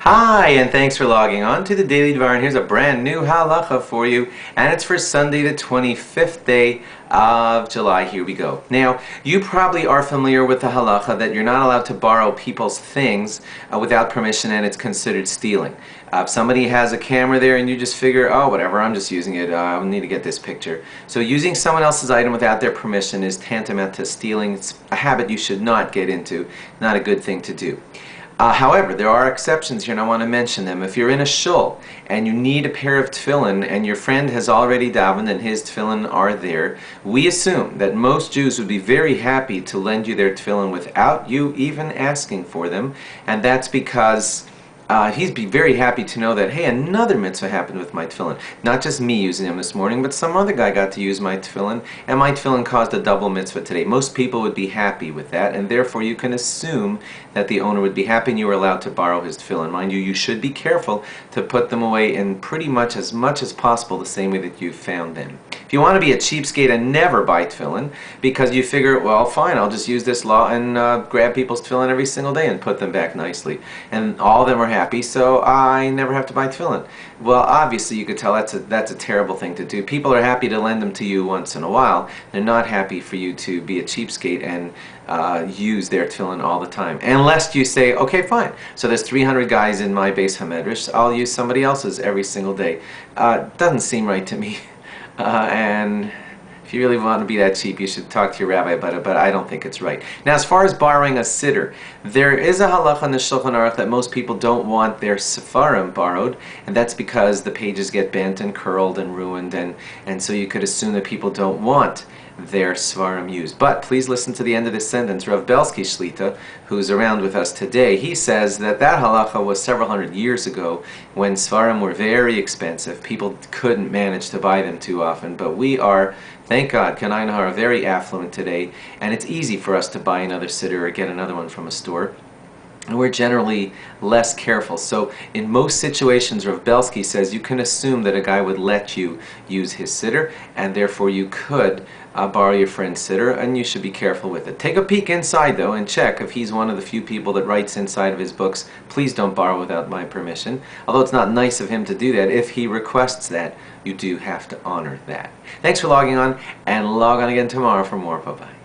Hi, and thanks for logging on to the Daily DVAR, and here's a brand new halacha for you, and it's for Sunday, the 25th day of July. Here we go. Now, you probably are familiar with the halacha that you're not allowed to borrow people's things without permission, and it's considered stealing. If somebody has a camera there and you just figure, oh, whatever, I'm just using it, I need to get this picture. So using someone else's item without their permission is tantamount to stealing. It's a habit you should not get into, not a good thing to do. However, there are exceptions here, and I want to mention them. If you're in a shul and you need a pair of tefillin and your friend has already davened and his tefillin are there, we assume that most Jews would be very happy to lend you their tefillin without you even asking for them, and that's because he'd be very happy to know that, hey, another mitzvah happened with my tefillin. Not just me using them this morning, but some other guy got to use my tefillin, and my tefillin caused a double mitzvah today. Most people would be happy with that, and therefore you can assume that the owner would be happy and you were allowed to borrow his tefillin. Mind you, you should be careful to put them away in pretty much as possible the same way that you found them. If you want to be a cheapskate and never buy tefillin because you figure, well, fine, I'll just use this law and grab people's tefillin every single day and put them back nicely, and all of them are happy, so I never have to buy tefillin. Well, obviously you could tell that's a terrible thing to do. People are happy to lend them to you once in a while. They're not happy for you to be a cheapskate and use their tefillin all the time. Unless you say, okay, fine, so there's 300 guys in my Beis HaMedrash, I'll use somebody else's every single day. Doesn't seem right to me. And if you really want to be that cheap, you should talk to your rabbi about it, but I don't think it's right. Now, as far as borrowing a siddur, there is a halacha in the Shulchan Aruch that most people don't want their sefarim borrowed, and that's because the pages get bent and curled and ruined, and so you could assume that people don't want their svarim used. But please listen to the end of this sentence. Rav Belsky Shlita, who's around with us today, he says that halacha was several hundred years ago when svarim were very expensive. People couldn't manage to buy them too often, but we are, thank God, Kanai Nahar, very affluent today, and it's easy for us to buy another siddur or get another one from a store. And we're generally less careful. So in most situations, Rav Belsky says you can assume that a guy would let you use his siddur, and therefore you could borrow your friend's siddur, and you should be careful with it. Take a peek inside, though, and check if he's one of the few people that writes inside of his books, please don't borrow without my permission. Although it's not nice of him to do that, if he requests that, you do have to honor that. Thanks for logging on, and log on again tomorrow for more. Bye-bye.